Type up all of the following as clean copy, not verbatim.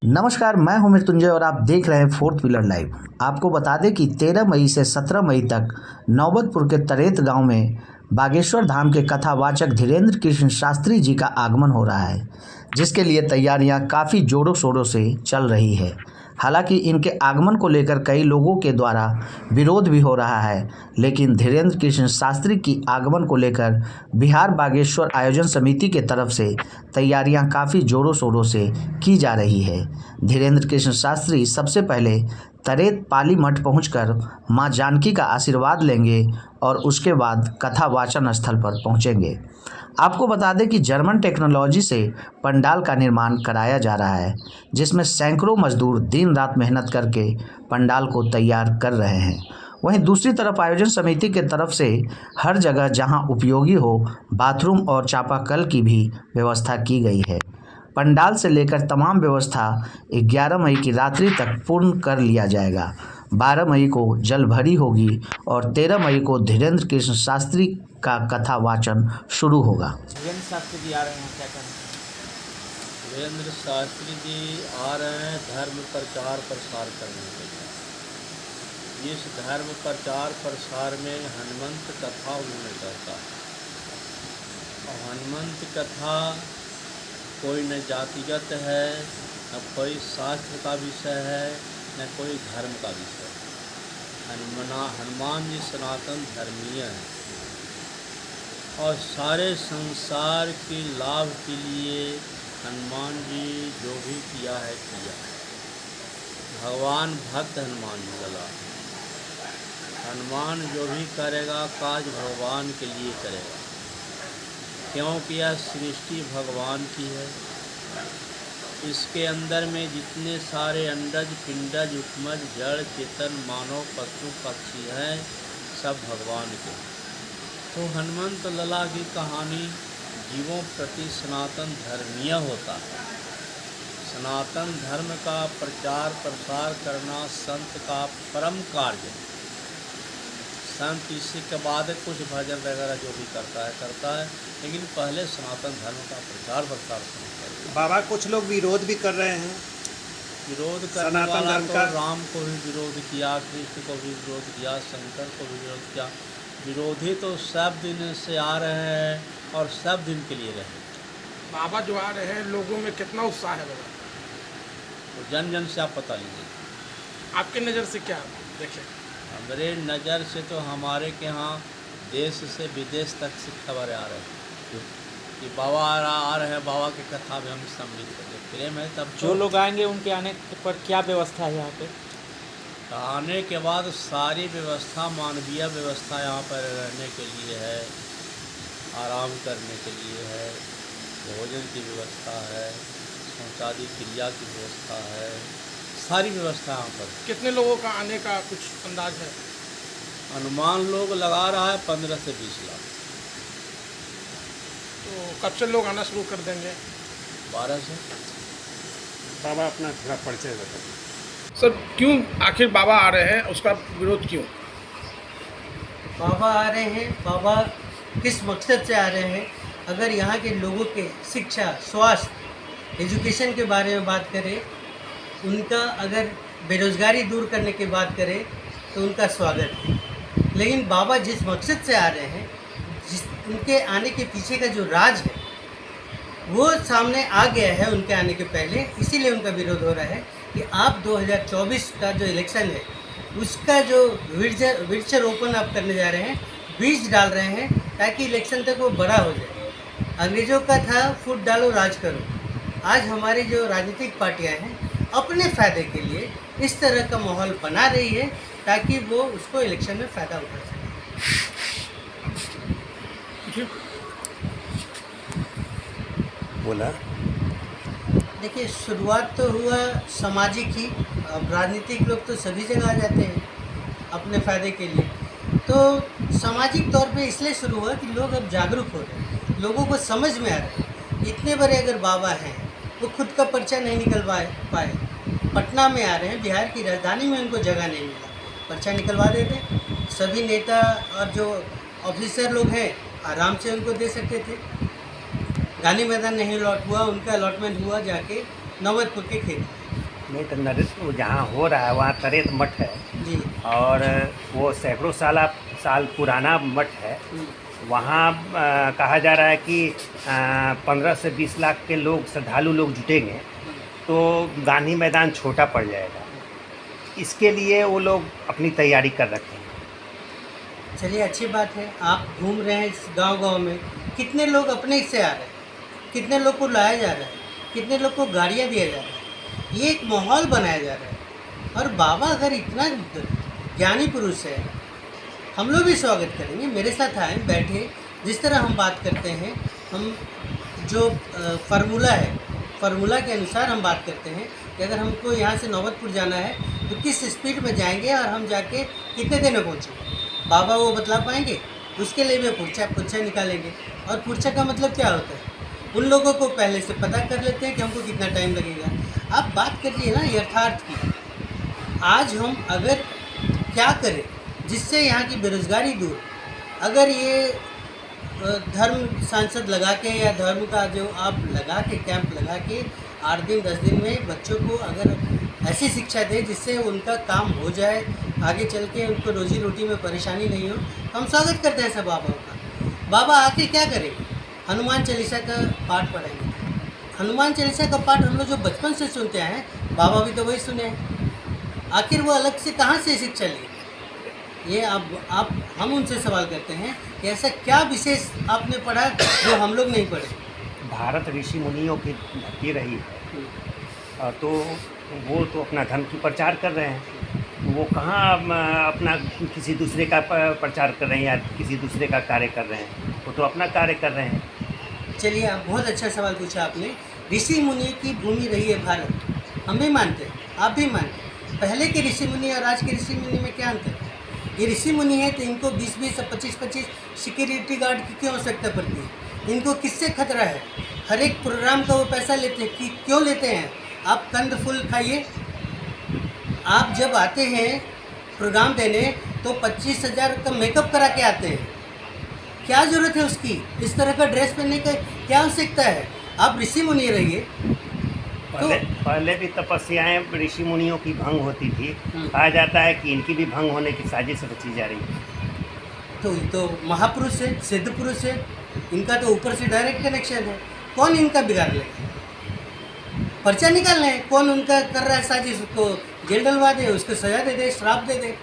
नमस्कार, मैं हूं मृत्युंजय और आप देख रहे हैं फोर्थ व्हीलर लाइव। आपको बता दें कि 13 मई से 17 मई तक नौबतपुर के तरेत गांव में बागेश्वर धाम के कथावाचक धीरेन्द्र कृष्ण शास्त्री जी का आगमन हो रहा है, जिसके लिए तैयारियां काफ़ी जोरों शोरों से चल रही है। हालांकि इनके आगमन को लेकर कई लोगों के द्वारा विरोध भी हो रहा है, लेकिन धीरेन्द्र कृष्ण शास्त्री की आगमन को लेकर बिहार बागेश्वर आयोजन समिति के तरफ से तैयारियां काफ़ी जोरों शोरों से की जा रही है। धीरेन्द्र कृष्ण शास्त्री सबसे पहले तरेत पाली मठ पहुंचकर मां जानकी का आशीर्वाद लेंगे और उसके बाद कथा वाचन स्थल पर पहुंचेंगे। आपको बता दें कि जर्मन टेक्नोलॉजी से पंडाल का निर्माण कराया जा रहा है, जिसमें सैकड़ों मजदूर दिन रात मेहनत करके पंडाल को तैयार कर रहे हैं। वहीं दूसरी तरफ आयोजन समिति के तरफ से हर जगह जहां उपयोगी हो बाथरूम और चापाकल की भी व्यवस्था की गई है। पंडाल से लेकर तमाम व्यवस्था 11 मई की रात्रि तक पूर्ण कर लिया जाएगा। 12 मई को जल भरी होगी और 13 मई को धीरेन्द्र कृष्ण शास्त्री का कथा वाचन शुरू होगा। धीरेन्द्र शास्त्री जी आ रहे हैं, क्या कहें? धीरेन्द्र शास्त्री जी आ रहे हैं धर्म प्रचार प्रसार करने के लिए। इस धर्म प्रचार प्रसार में हनुमंत कथा उन्होंने कहता है, और हनुमंत कथा कोई न जातिगत है, न कोई शास्त्र का विषय है, न कोई धर्म का विषय है। हनुमान जी सनातन धर्मीय हैं और सारे संसार के लाभ के लिए हनुमान जी जो भी किया है किया। भगवान भक्त हनुमान जी लला। हनुमान जो भी करेगा काज भगवान के लिए करेगा, क्योंकि यह सृष्टि भगवान की है। इसके अंदर में जितने सारे अंडज पिंडज उपमज जड़ चेतन मानव पशु पक्षी हैं, सब भगवान के। तो हनुमंत लला की कहानी जीवों प्रति सनातन धर्मीय होता है। सनातन धर्म का प्रचार प्रसार करना संत का परम कार्य है। संत इसी के बाद कुछ भजन वगैरह जो भी करता है, लेकिन पहले सनातन धर्म का प्रचार प्रसार करता है। बाबा कुछ लोग विरोध भी कर रहे हैं। विरोध करने वाला तो राम को भी विरोध किया, कृष्ण को भी विरोध किया, शंकर को भी विरोध किया। विरोधी तो सब दिन से आ रहे हैं और सब दिन के लिए रहे। बाबा जो आ रहे हैं, लोगों में कितना उत्साह है बाबा, तो जन जन से आप पता लीजिए। आपके नज़र से क्या देखें? हमारे नज़र से तो हमारे के यहाँ देश से विदेश तक से खबर आ रही है कि बाबा आ रहे हैं, बाबा की कथा में हम सम्मिलित करते प्रेम है। तब जो लोग आएंगे उनके आने पर क्या व्यवस्था है यहाँ पे? आने के बाद सारी व्यवस्था मानवीय व्यवस्था यहाँ पर रहने के लिए है, आराम करने के लिए है, भोजन की व्यवस्था है, शौचादी क्रिया की व्यवस्था है, सारी व्यवस्था यहाँ पर। कितने लोगों का आने का कुछ अंदाज है? अनुमान लोग लगा रहा है 15 से 20 लाख। तो कब से लोग आना शुरू कर देंगे? 12 से। बाबा अपना थोड़ा परिचय बताइए। सर, क्यों आखिर बाबा आ रहे हैं, उसका विरोध क्यों? बाबा आ रहे हैं, बाबा किस मकसद से आ रहे हैं? अगर यहाँ के लोगों के शिक्षा, स्वास्थ्य, एजुकेशन के बारे में बात करें, उनका अगर बेरोज़गारी दूर करने की बात करें तो उनका स्वागत है। लेकिन बाबा जिस मकसद से आ रहे हैं, उनके आने के पीछे का जो राज है वो सामने आ गया है उनके आने के पहले। इसीलिए उनका विरोध हो रहा है कि आप 2024 का जो इलेक्शन है उसका जो वृक्षारोपण आप करने जा रहे हैं, बीज डाल रहे हैं, ताकि इलेक्शन तक वो बड़ा हो जाए। अंग्रेज़ों का था फूट डालो राज करो। आज हमारी जो राजनीतिक पार्टियां हैं अपने फ़ायदे के लिए इस तरह का माहौल बना रही है ताकि वो उसको इलेक्शन में फ़ायदा उठा सके। बोला देखिए, शुरुआत तो हुआ सामाजिक ही। अब राजनीतिक लोग तो सभी जगह आ जाते हैं अपने फ़ायदे के लिए। तो सामाजिक तौर पे इसलिए शुरू हुआ कि लोग अब जागरूक हो रहे हैं, लोगों को समझ में आ रहा है। इतने बड़े अगर बाबा हैं, वो खुद का पर्चा नहीं निकलवा पाए, पटना में आ रहे हैं, बिहार की राजधानी में उनको जगह नहीं मिला, पर्चा निकलवा देते। सभी नेता और जो ऑफिसर लोग हैं आराम से उनको दे सकते थे। गांधी मैदान नहीं अलॉट हुआ, उनका अलॉटमेंट हुआ जाके नौबतपुर के खेत। नहीं तो नृत्य जहाँ हो रहा है वहाँ तरेत मठ है जी। और वो सैकड़ों साल पुराना मठ है। वहाँ कहा जा रहा है कि 15 से 20 लाख के लोग श्रद्धालु लोग जुटेंगे तो गांधी मैदान छोटा पड़ जाएगा। इसके लिए वो लोग अपनी तैयारी कर रखे हैं। चलिए अच्छी बात है, आप घूम रहे हैं इस गांव-गांव में, कितने लोग अपने से आ रहे हैं, कितने लोग को लाया जा रहा है, कितने लोग को गाड़ियाँ दिया जा रहा है, ये एक माहौल बनाया जा रहा है। और बाबा अगर इतना ज्ञानी पुरुष है, हम लोग भी स्वागत करेंगे। मेरे साथ आए बैठे, जिस तरह हम बात करते हैं, हम जो फार्मूला के अनुसार हम बात करते हैं कि अगर हमको यहाँ से नौबतपुर जाना है तो किस स्पीड में जाएंगे और हम जाके कितने दिन में पहुँचेंगे, बाबा वो बतला पाएंगे। उसके लिए भी पुर्चा निकालेंगे। और पुर्चा का मतलब क्या होता है, उन लोगों को पहले से पता कर लेते हैं कि हमको कितना टाइम लगेगा। आप बात करिए ना यथार्थ की। आज हम अगर क्या करें जिससे यहाँ की बेरोज़गारी दूर, अगर ये धर्म सांसद लगा के या धर्म का जो आप लगा के कैंप लगा के 8 दिन 10 दिन में बच्चों को अगर ऐसी शिक्षा दे जिससे उनका काम हो जाए, आगे चल के उनको रोजी रोटी में परेशानी नहीं हो, तो हम स्वागत करते हैं सब बाबाओं का। बाबा आके क्या करेंगे, हनुमान चालीसा का पाठ पढ़ेंगे। हनुमान चालीसा का पाठ हम लोग जो बचपन से सुनते हैं, बाबा भी तो वही सुने हैं। आखिर वो अलग से कहाँ से शिक्षा लिए, ये आप हम उनसे सवाल करते हैं कि ऐसा क्या विशेष आपने पढ़ा जो हम लोग नहीं पढ़े। भारत ऋषि मुनियों की धरती रही है तो वो तो अपना धर्म की प्रचार कर रहे हैं। वो कहाँ अपना किसी दूसरे का प्रचार कर रहे हैं या किसी दूसरे का कार्य कर रहे हैं, वो तो अपना कार्य कर रहे हैं। चलिए, आप बहुत अच्छा सवाल पूछा आपने। ऋषि मुनि की भूमि रही है भारत, हम भी मानते हैं, आप भी मानते हैं। पहले के ऋषि मुनि और आज के ऋषि मुनि में क्या अंतर है? ये ऋषि मुनि है तो इनको 20-20 और 25-25 सिक्योरिटी गार्ड की क्यों आवश्यकता पड़ती है? इनको किससे खतरा है? हर एक प्रोग्राम का वो पैसा लेते हैं कि क्यों लेते हैं? आप कंद फूल खाइए, आप जब आते हैं प्रोग्राम देने तो 25,000 का मेकअप करा के आते हैं। क्या ज़रूरत है उसकी? इस तरह का ड्रेस पहनने का क्या आवश्यकता है? आप ऋषि मुनि रहिए। पहले भी तपस्याएं ऋषि मुनियों की भंग होती थी। कहा जाता है कि इनकी भी भंग होने की साजिश रची जा रही है। तो महापुरुष है, सिद्ध पुरुष है, इनका तो ऊपर से डायरेक्ट कनेक्शन है। कौन इनका बिगाड़ लेगा? पर्चा निकाल लें, कौन उनका कर रहा है साजिश, उसको जेल डलवा दे, उसको सजा दे दे, श्राप दे दे।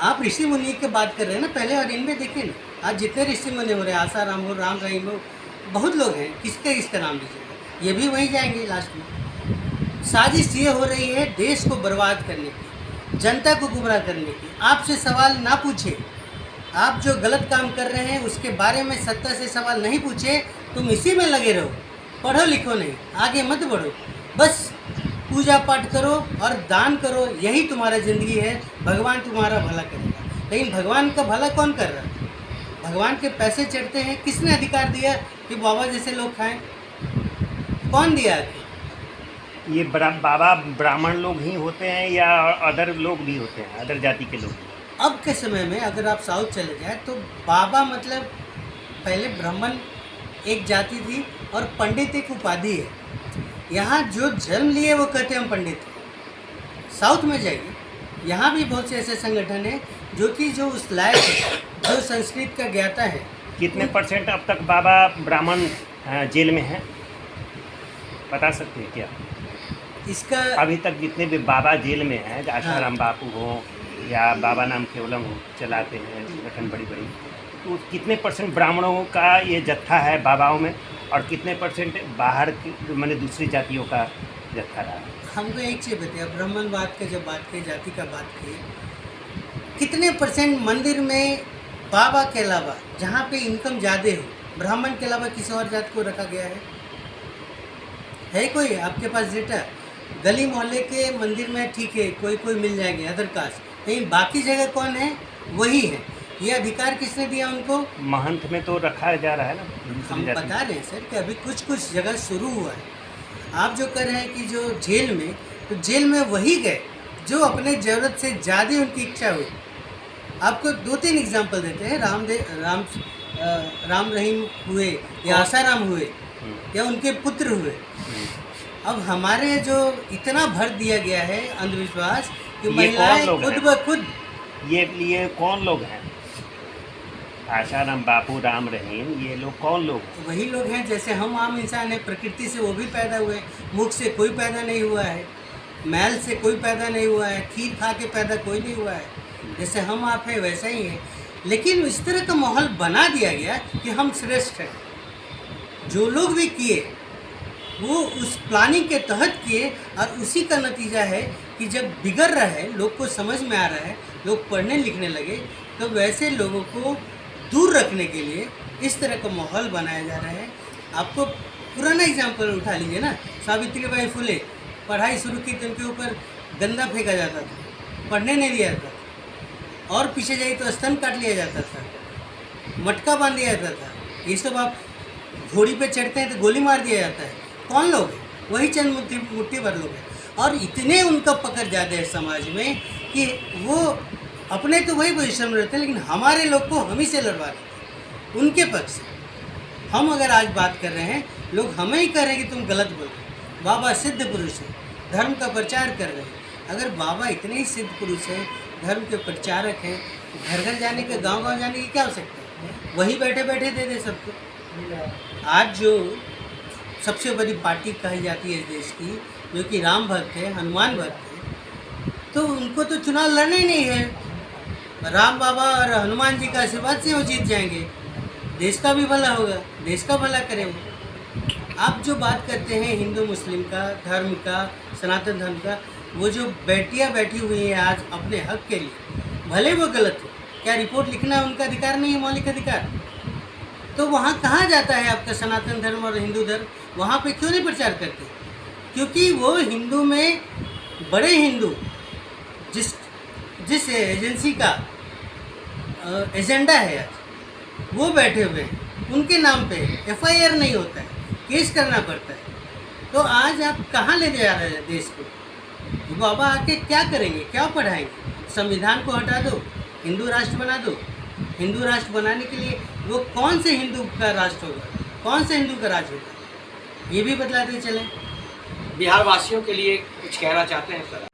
आप ऋषि मुनि की बात कर रहे हैं ना पहले, और इनमें देखिए ना आज जितने ऋषि मुनि हो रहे हैं, आसाराम हो, राम रहीम हो, बहुत लोग हैं, किसका नाम लीजिएगा, ये भी वहीं जाएंगे लास्ट में। साजिश ये हो रही है देश को बर्बाद करने की, जनता को गुमराह करने की। आपसे सवाल ना पूछे, आप जो गलत काम कर रहे हैं उसके बारे में सत्ता से सवाल नहीं पूछे, तुम इसी में लगे रहो, पढ़ो लिखो नहीं, आगे मत बढ़ो, बस पूजा पाठ करो और दान करो, यही तुम्हारा ज़िंदगी है। भगवान तुम्हारा भला करेगा। लेकिन भगवान का भला कौन कर रहा है? भगवान के पैसे चढ़ते हैं, किसने अधिकार दिया कि बाबा जैसे लोग खाएं? कौन दिया? ये बाबा ब्राह्मण लोग ही होते हैं या अदर लोग भी होते हैं, अदर जाति के लोग? अब के समय में अगर आप साउथ चले जाए तो बाबा मतलब पहले ब्राह्मण एक जाति थी और पंडित एक उपाधि है। यहाँ जो जन्म लिए वो कहते हैं हम पंडित हैं। साउथ में जाइए, यहाँ भी बहुत से ऐसे संगठन हैं जो उस लायक है, जो संस्कृत का ज्ञाता है। कितने % अब तक बाबा ब्राह्मण जेल में हैं, बता सकते हैं क्या? इसका अभी तक जितने भी बाबा जेल में हैं, आसाराम बापू हो या बाबा नाम केवलम हो, चलाते हैं संगठन बड़ी, तो कितने % ब्राह्मणों का ये जत्था है बाबाओं में और कितने % बाहर की माने दूसरी जातियों का जत्था रहा? हमको एक चीज़ बताइए, ब्राह्मणवाद का जब बात की, जाति का बात की, कितने % मंदिर में बाबा के अलावा जहाँ पे इनकम ज़्यादा हो, ब्राह्मण के अलावा किसी और जात को रखा गया है कोई आपके पास डेटा? गली मोहल्ले के मंदिर में ठीक है, कोई मिल जाएंगे अदर कास्ट, लेकिन बाकी जगह कौन है? वही है। ये अधिकार किसने दिया उनको? महंत में तो रखा जा रहा है ना। हम बता रहे हैं सर कि अभी कुछ जगह शुरू हुआ है। आप जो कर रहे हैं कि जो जेल में, तो जेल में वही गए जो अपने ज़रूरत से ज़्यादा उनकी इच्छा हुई। आपको 2-3 एग्जाम्पल देते हैं। राम रहीम हुए या आसाराम हुए या उनके पुत्र हुए, अब हमारे जो इतना भर दिया गया है अंधविश्वास कि ये महिलाएं कौन लोग खुद हैं? ब खुद ये कौन लोग हैं? आशाराम बापू, राम रहीम, ये लोग कौन लोग हैं? वही लोग हैं जैसे हम आम इंसान हैं, प्रकृति से वो भी पैदा हुए, मुख से कोई पैदा नहीं हुआ है, मैल से कोई पैदा नहीं हुआ है, खीर खा के पैदा कोई नहीं हुआ है, जैसे हम आप हैं वैसा ही है। लेकिन इस तरह का माहौल बना दिया गया कि हम श्रेष्ठ हैं। जो लोग भी किए वो उस प्लानिंग के तहत किए और उसी का नतीजा है कि जब बिगड़ रहा है, लोग को समझ में आ रहा है, लोग पढ़ने लिखने लगे, तो वैसे लोगों को दूर रखने के लिए इस तरह का माहौल बनाया जा रहा है। आपको पुराना एग्जाम्पल उठा लीजिए ना, सावित्रीबाई फुले पढ़ाई शुरू की तो उनके ऊपर गंदा फेंका जाता था, पढ़ने नहीं दिया जाता, और पीछे जाइए तो स्तन काट लिया जाता था, मटका बांध दिया जाता था। ये सब आप घोड़ी पे चढ़ते हैं तो गोली मार दिया जाता है। कौन लोग हैं? वही चंद मुट्ठी भर लोग हैं, और इतने उनका पकड़ ज़्यादा है समाज में कि वो अपने तो वही पोजिशन में रहते हैं, लेकिन हमारे लोग को हम ही से लड़वा देते हैं उनके पक्ष से। हम अगर आज बात कर रहे हैं, लोग हमें ही कह रहे हैं कि तुम गलत बोल रहे हो। बाबा सिद्ध पुरुष है, धर्म का प्रचार कर रहे हैं। अगर बाबा इतने ही सिद्ध पुरुष हैं, धर्म के प्रचारक हैं, घर घर जाने के, गांव गांव जाने की क्या आवश्यकता है? वही बैठे बैठे दे दे सबको। आज जो सबसे बड़ी पार्टी कही जाती है इस देश की, जो कि राम भक्त है, हनुमान भक्त है, तो उनको तो चुनाव लड़ना ही नहीं है। राम बाबा और हनुमान जी का आशीर्वाद से वो जीत जाएंगे, देश का भी भला होगा, देश का भला करेंगे। आप जो बात करते हैं हिंदू मुस्लिम का, धर्म का, सनातन धर्म का, वो जो बेटियां बैठी हुई हैं आज अपने हक के लिए, भले वो गलत हो, क्या रिपोर्ट लिखना उनका अधिकार नहीं है, मौलिक अधिकार? तो वहाँ कहाँ जाता है आपका सनातन धर्म और हिंदू धर्म? वहाँ पे क्यों नहीं प्रचार करते? क्योंकि वो हिंदू में बड़े हिंदू जिस एजेंसी का एजेंडा है आज, वो बैठे हुए हैं, उनके नाम पे FIR नहीं होता है, केस करना पड़ता है। तो आज आप कहाँ ले जा रहे हैं देश को? बाबा आके क्या करेंगे, क्या पढ़ाएंगे? संविधान को हटा दो, हिंदू राष्ट्र बना दो। हिंदू राष्ट्र बनाने के लिए वो कौन से हिंदू का राष्ट्र होगा, कौन से हिंदू का राज होगा, ये भी बतलाते चलें। बिहार वासियों के लिए कुछ कहना चाहते हैं सर?